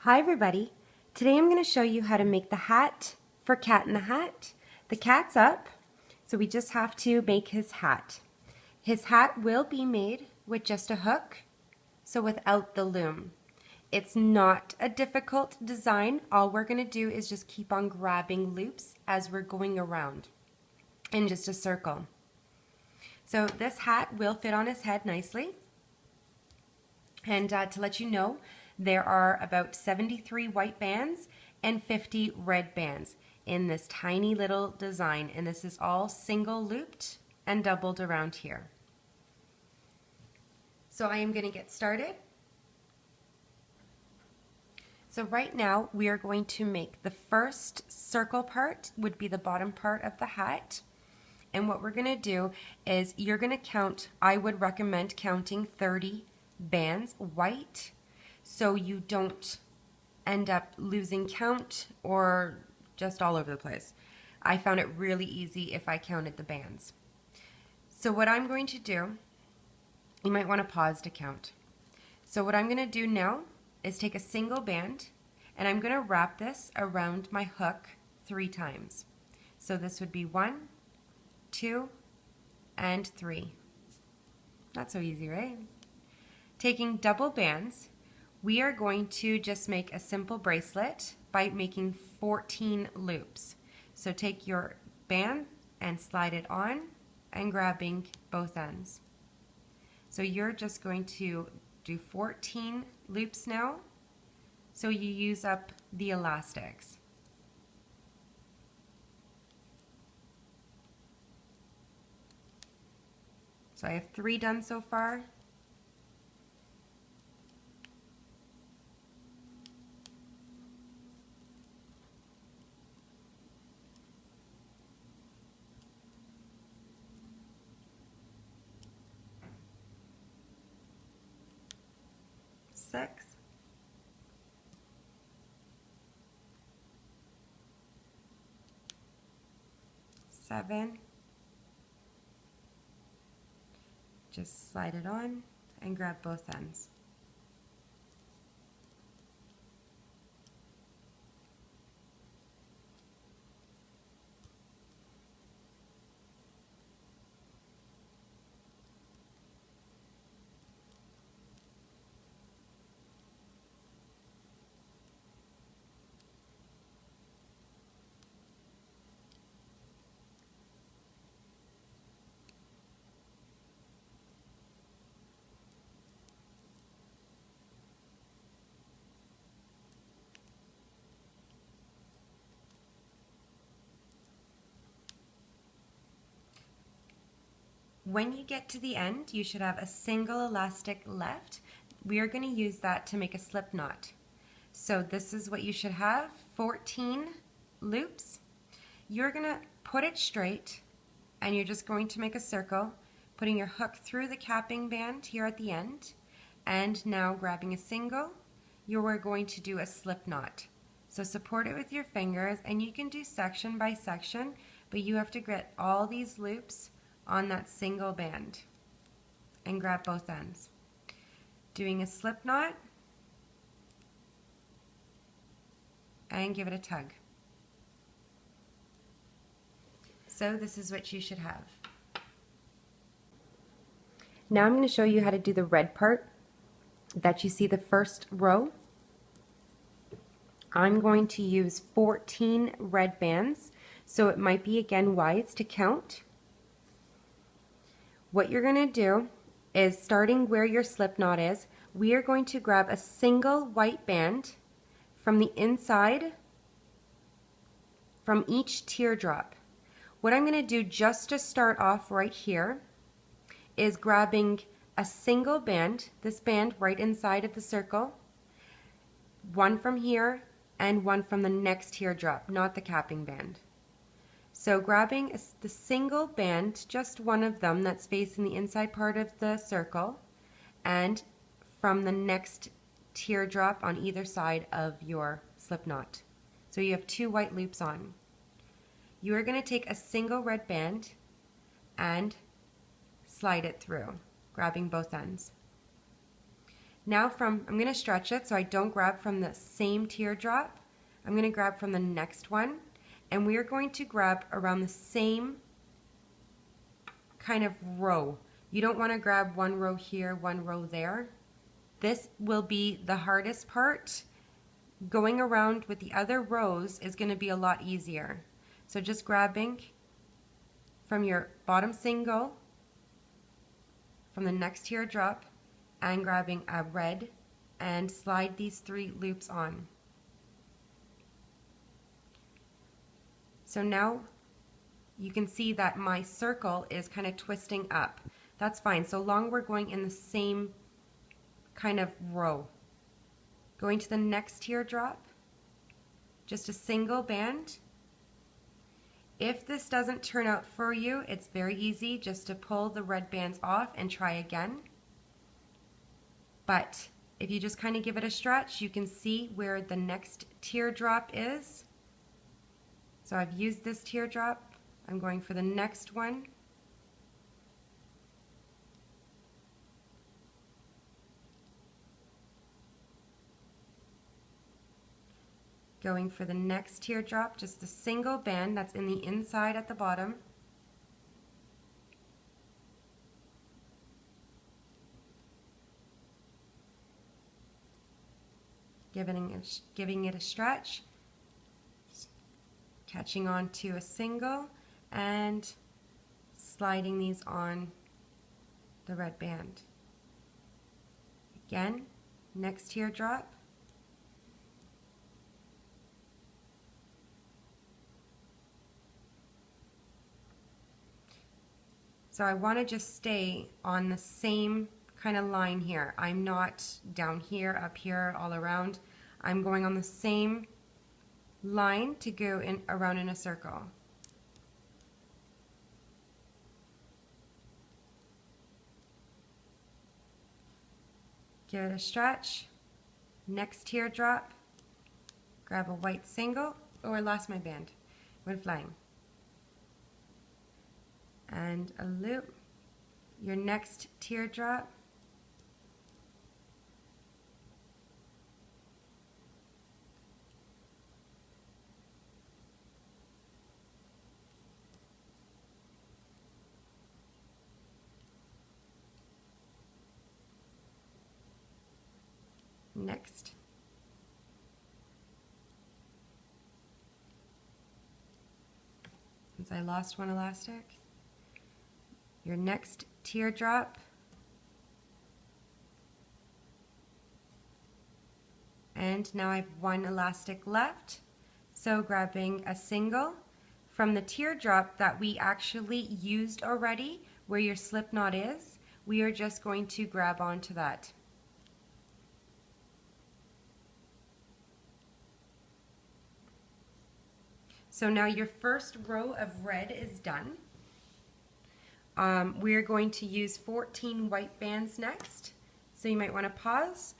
Hi everybody. Today I'm going to show you how to make the hat for Cat in the Hat. The cat's up, so we just have to make his hat. His hat will be made with just a hook, so without the loom. It's not a difficult design. All we're going to do is just keep on grabbing loops as we're going around in just a circle. So this hat will fit on his head nicely. And to let you know, there are about 73 white bands and 50 red bands in this tiny little design, and this is all single looped and doubled around here. So I am going to get started. So right now we are going to make the first circle part, would be the bottom part of the hat. And what we're going to do is you're going to count, I would recommend counting 30 bands white so you don't end up losing count or just all over the place. I found it really easy if I counted the bands. So what I'm going to do, you might want to pause to count. So what I'm going to do now is take a single band and I'm going to wrap this around my hook 3 times. So this would be 1, 2, and 3. Not so easy, right? Taking double bands, we are going to just make a simple bracelet by making 14 loops. So take your band and slide it on and grabbing both ends. So you're just going to do 14 loops now, so you use up the elastics. So I have 3 done so far. Six, 7, just slide it on and grab both ends. When you get to the end, you should have a single elastic left. We are going to use that to make a slip knot. So this is what you should have, 14 loops. You're going to put it straight and you're just going to make a circle, putting your hook through the capping band here at the end, and now grabbing a single, you're going to do a slip knot. So support it with your fingers, and you can do section by section, but you have to get all these loops on that single band and grab both ends. Doing a slip knot and give it a tug. So this is what you should have. Now I'm going to show you how to do the red part that you see the first row. I'm going to use 14 red bands, so it might be again wise to count. What you're going to do is, starting where your slip knot is, we are going to grab a single white band from the inside from each teardrop. What I'm going to do just to start off right here is grabbing a single band, this band right inside of the circle, one from here and one from the next teardrop, not the capping band. So grabbing the single band, just one of them that's facing the inside part of the circle, and from the next teardrop on either side of your slip knot. So you have 2 white loops on. You are going to take a single red band and slide it through, grabbing both ends. Now I'm going to stretch it so I don't grab from the same teardrop. I'm going to grab from the next one, and we are going to grab around the same kind of row. You don't want to grab one row here, one row there. This will be the hardest part. Going around with the other rows is going to be a lot easier. So just grabbing from your bottom single, from the next teardrop, and grabbing a red and slide these 3 loops on. So now you can see that my circle is kind of twisting up. That's fine, so long we're going in the same kind of row. Going to the next teardrop, just a single band. If this doesn't turn out for you, it's very easy just to pull the red bands off and try again. But if you just kind of give it a stretch, you can see where the next teardrop is. So I've used this teardrop. I'm going for the next one. Going for the next teardrop, just a single band that's in the inside at the bottom. Giving it a stretch, catching on to a single and sliding these on the red band. Again, next teardrop. So I want to just stay on the same kind of line here. I'm not down here, up here, all around. I'm going on the same line to go around in a circle. Give it a stretch. Next teardrop. Grab a white single. Oh, I lost my band. Went flying. And a loop. Your next teardrop. Next. Since I lost one elastic. Your next teardrop. And now I have one elastic left. So grabbing a single from the teardrop that we actually used already, where your slip knot is, we are just going to grab onto that. So now your first row of red is done. We're going to use 14 white bands next. So you might want to pause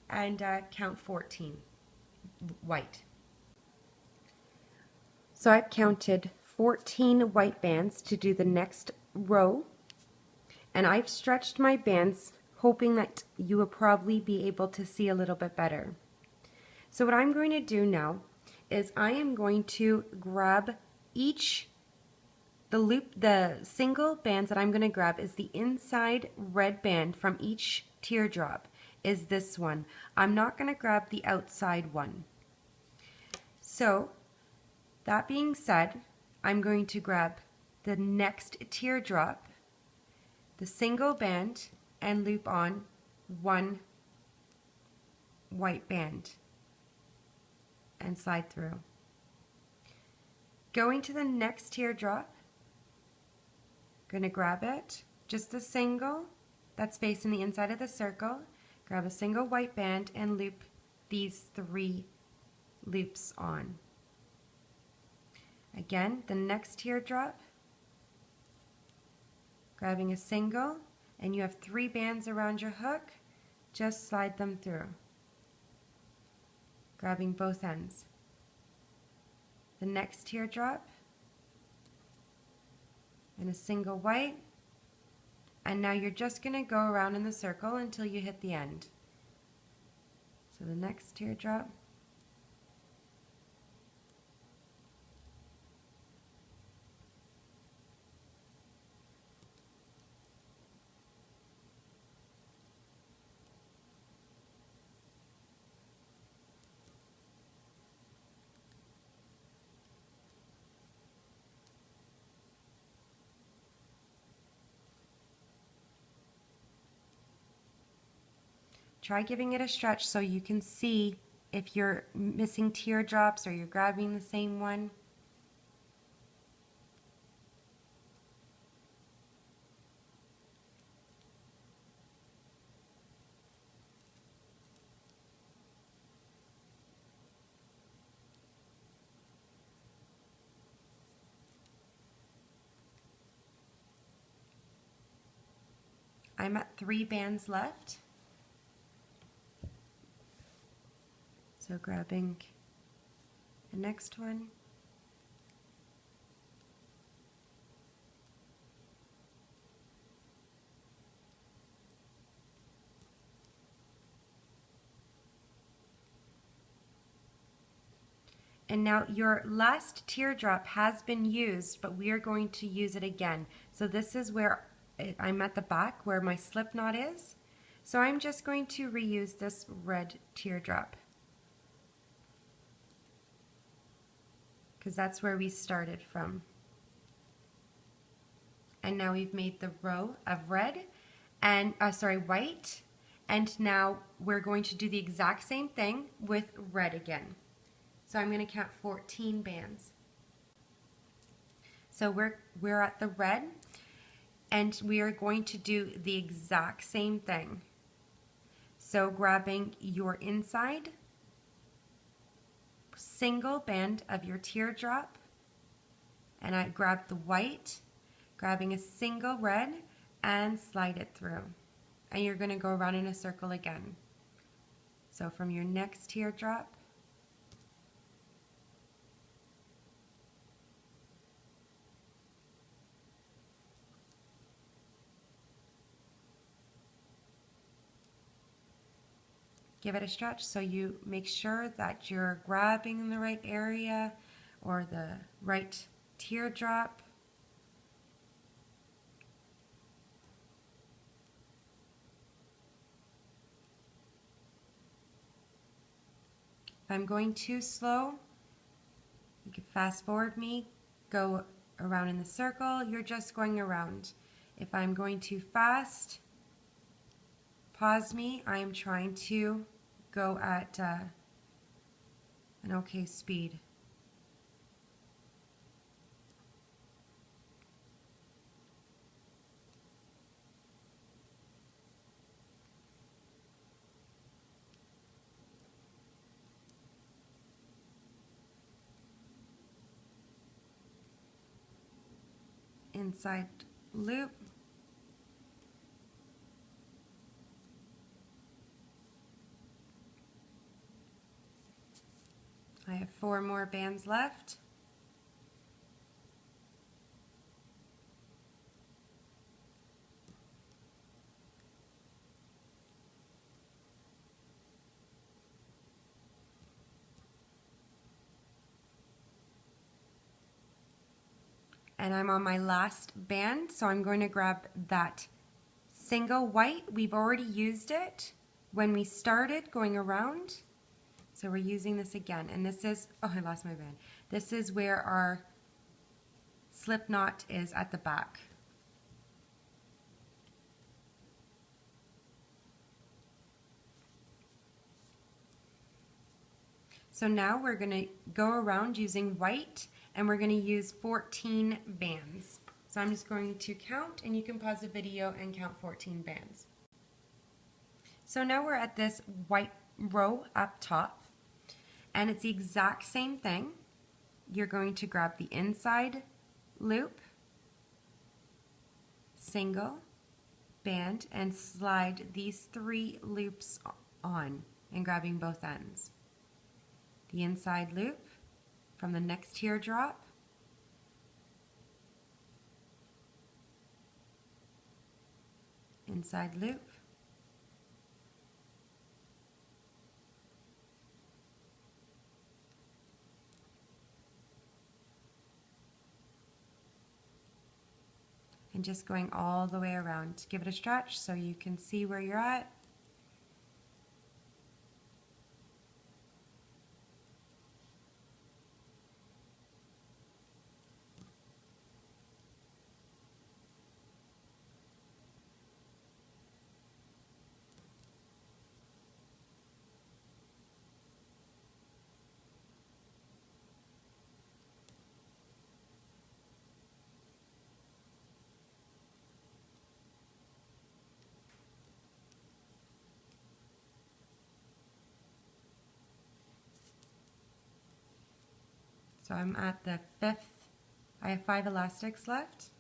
and count 14 white. So I've counted 14 white bands to do the next row. And I've stretched my bands hoping that you will probably be able to see a little bit better. So what I'm going to do now is I am going to grab the single bands that I'm going to grab is the inside red band from each teardrop is this one. I'm not going to grab the outside one. So that being said, I'm going to grab the next teardrop, the single band, and loop on one white band and slide through. Going to the next teardrop, going to grab it, just a single that's facing the inside of the circle, grab a single white band and loop these 3 loops on. Again, the next teardrop, grabbing a single, and you have 3 bands around your hook, just slide them through. Grabbing both ends. The next teardrop, and a single white, and now you're just going to go around in the circle until you hit the end. So the next teardrop. Try giving it a stretch so you can see if you're missing teardrops or you're grabbing the same one. I'm at 3 bands left. So grabbing the next one. And now your last teardrop has been used, but we are going to use it again. So this is where I'm at the back where my slip knot is. So I'm just going to reuse this red teardrop, because that's where we started from. And now we've made the row of red and white, and now we're going to do the exact same thing with red again. So I'm going to count 14 bands. So we're at the red, and we are going to do the exact same thing. So grabbing your inside single band of your teardrop, and I grab the white, grabbing a single red and slide it through. And you're going to go around in a circle again. So from your next teardrop, give it a stretch so you make sure that you're grabbing in the right area or the right teardrop. If I'm going too slow, you can fast forward me, go around in the circle, you're just going around. If I'm going too fast, pause me, I am trying to go at an okay speed. Inside loop. I have 4 more bands left. And I'm on my last band, so I'm going to grab that single white. We've already used it when we started going around. So we're using this again, and this is, oh, I lost my band. This is where our slip knot is at the back. So now we're going to go around using white, and we're going to use 14 bands. So I'm just going to count, and you can pause the video and count 14 bands. So now we're at this white row up top, and it's the exact same thing. You're going to grab the inside loop, single, band, and slide these 3 loops on, and grabbing both ends. The inside loop from the next teardrop, inside loop, and just going all the way around. Give it a stretch so you can see where you're at. So I'm at the 5th. I have 5 elastics left.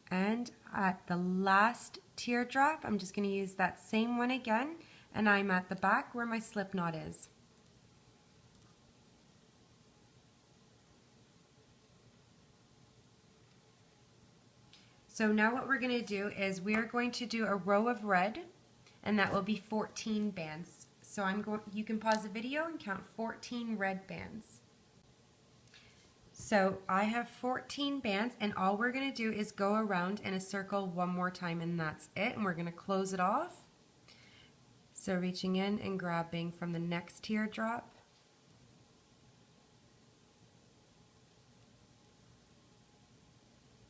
And at the last teardrop, I'm just going to use that same one again, and I'm at the back where my slip knot is. So now what we're going to do is we are going to do a row of red, and that will be 14 bands. So you can pause the video and count 14 red bands. So I have 14 bands, and all we're going to do is go around in a circle one more time, and that's it. And we're going to close it off. So reaching in and grabbing from the next teardrop.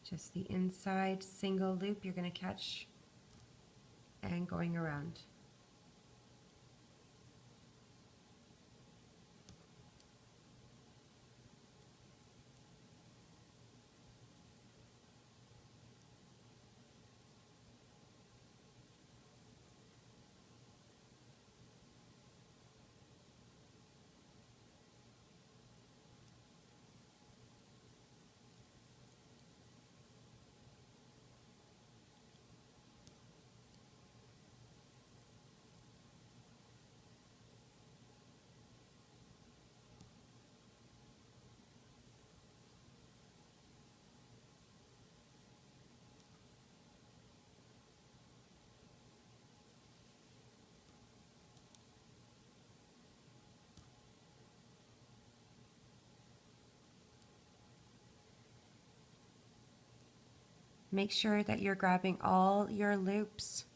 Just the inside single loop you're going to catch and going around. Make sure that you're grabbing all your loops.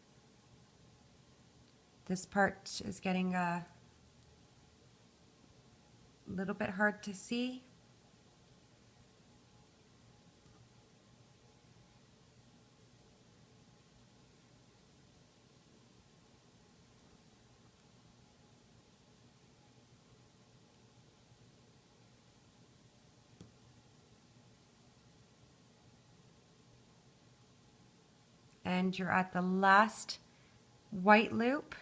This part is getting a little bit hard to see. And you're at the last white loop.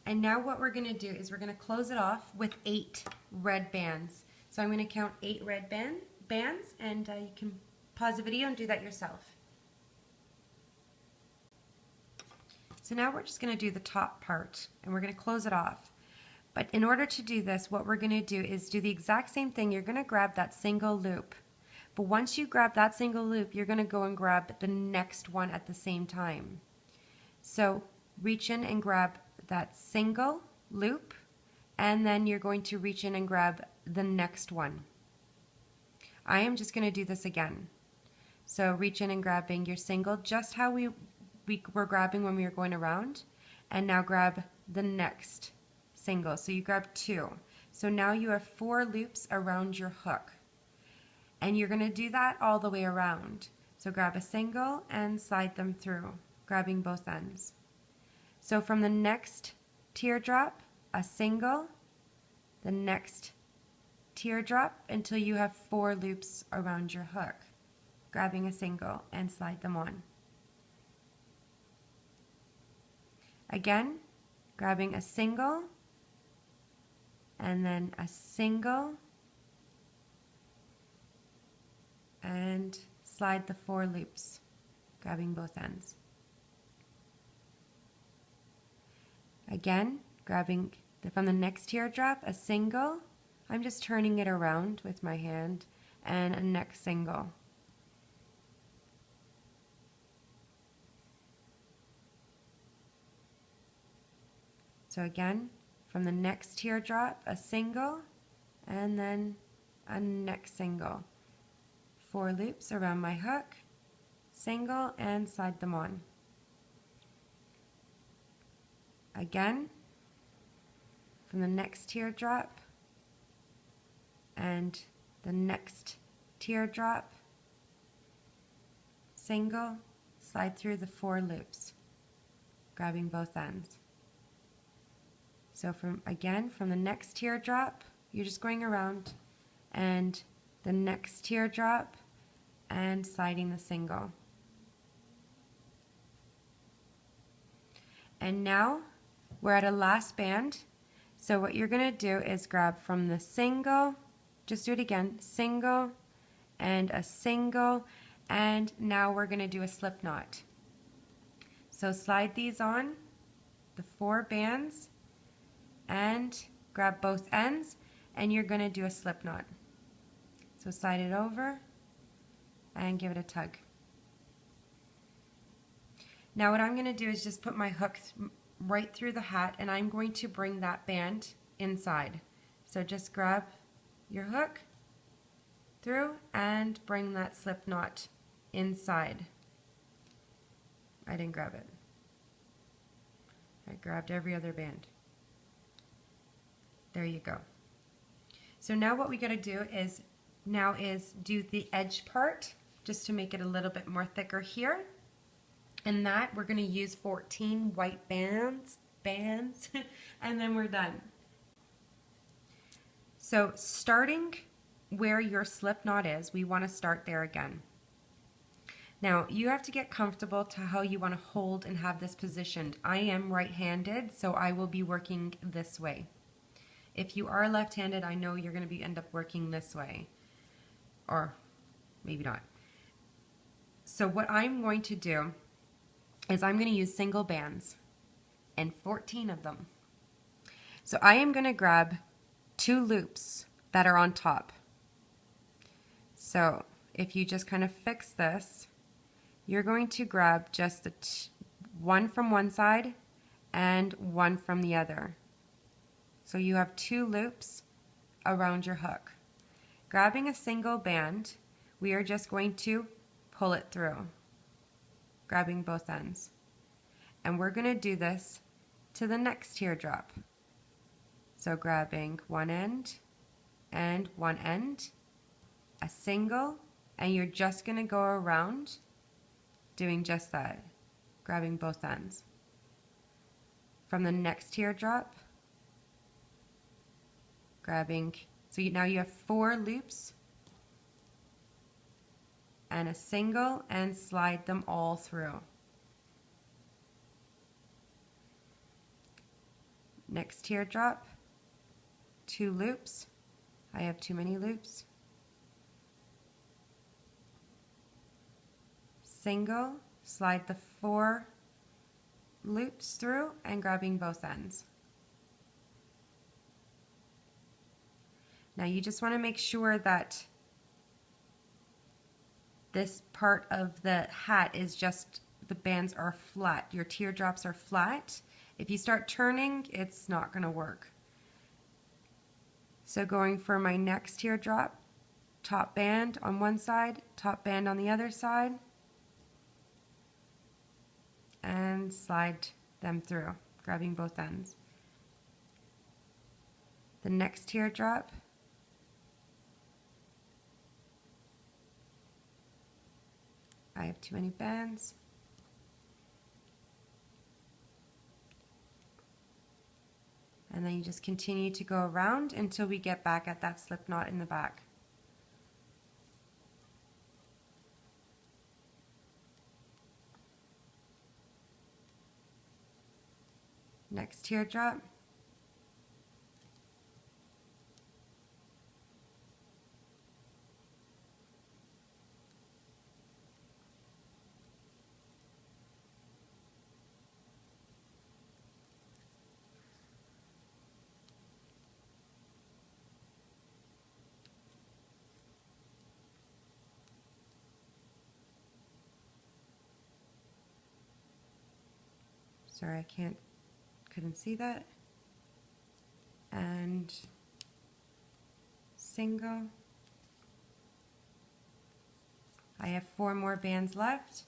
And now what we're going to do is we're going to close it off with 8 red bands. So I'm going to count 8 red bands, and you can pause the video and do that yourself. So now we're just going to do the top part, and we're going to close it off. But in order to do this, what we're going to do is do the exact same thing. You're going to grab that single loop. But once you grab that single loop, you're going to go and grab the next one at the same time. So reach in and grab that single loop, and then you're going to reach in and grab the next one. I am just going to do this again. So reach in and grabbing your single, just how we were grabbing when we were going around, and now grab the next single. So you grab 2. So now you have 4 loops around your hook, and you're going to do that all the way around. So grab a single and slide them through, grabbing both ends. So from the next teardrop, a single, the next teardrop, until you have 4 loops around your hook, grabbing a single and slide them on. Again, grabbing a single, and then a single, and slide the 4 loops, grabbing both ends. Again, grabbing from the next teardrop, a single. I'm just turning it around with my hand, and a next single. So again, from the next teardrop, a single, and then a next single. 4 loops around my hook, single, and slide them on. Again, from the next teardrop, and the next teardrop, single, slide through the 4 loops, grabbing both ends. So from the next teardrop, you're just going around, and the next teardrop, and sliding the single. And now we're at a last band. So what you're going to do is grab from the single, just do it again, single and a single, and now we're going to do a slip knot. So slide these on, the 4 bands, and grab both ends, and you're going to do a slip knot. So slide it over and give it a tug. Now what I'm going to do is just put my hook right through the hat, and I'm going to bring that band inside. So just grab your hook through and bring that slip knot inside. I didn't grab it. I grabbed every other band. There you go. So now what we got to do is do the edge part, just to make it a little bit more thicker here. And that we're going to use 14 white bands, and then we're done. So starting where your slip knot is, we want to start there again. Now you have to get comfortable to how you want to hold and have this positioned. I am right-handed, so I will be working this way. If you are left-handed, I know you're going to end up working this way, or maybe not. So what I'm going to do is I'm going to use single bands, and 14 of them. So I am going to grab 2 loops that are on top. So if you just kind of fix this, you're going to grab just the one from one side and one from the other. So you have 2 loops around your hook. Grabbing a single band, we are just going to pull it through, grabbing both ends. And we're going to do this to the next teardrop. So grabbing one end and one end, a single, and you're just going to go around doing just that, grabbing both ends. From the next teardrop, grabbing, so now you have 4 loops and a single, and slide them all through. Next teardrop, 2 loops. I have too many loops. Single, slide the 4 loops through and grabbing both ends. Now you just want to make sure that this part of the hat is just, the bands are flat. Your teardrops are flat. If you start turning, it's not going to work. So going for my next teardrop, top band on one side, top band on the other side, and slide them through, grabbing both ends. The next teardrop, I have too many bands. And then you just continue to go around until we get back at that slip knot in the back. Next teardrop. Sorry, couldn't see that. And single. I have 4 more bands left.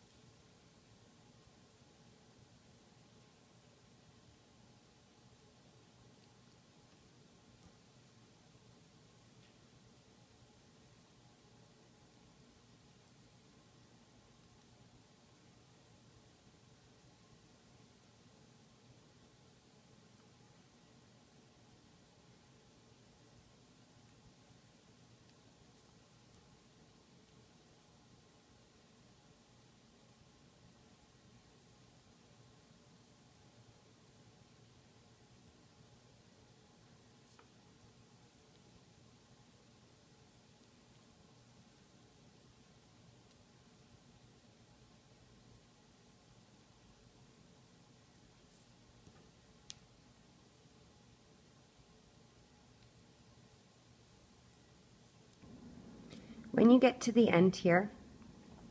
When you get to the end here,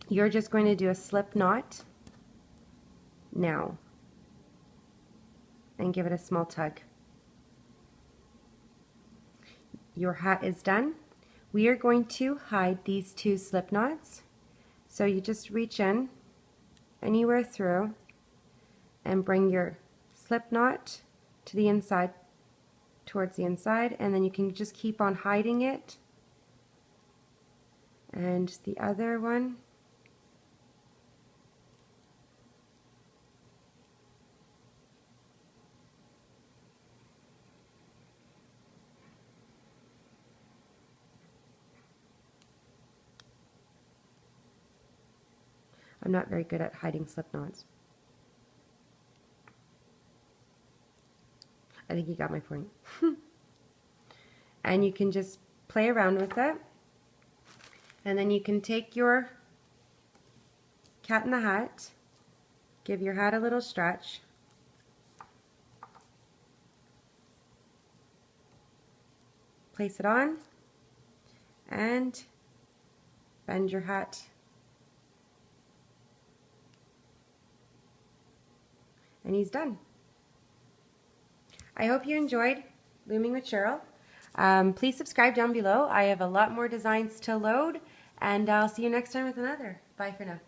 you're just going to do a slip knot now and give it a small tug. Your hat is done. We are going to hide these 2 slip knots. So you just reach in anywhere through and bring your slip knot to the inside, towards the inside, and then you can just keep on hiding it. And the other one, I'm not very good at hiding slip knots. I think you got my point. And you can just play around with it. And then you can take your cat in the hat, give your hat a little stretch, place it on, and bend your hat. And he's done. I hope you enjoyed Looming with Cheryl. Please subscribe down below. I have a lot more designs to load, and I'll see you next time with another. Bye for now.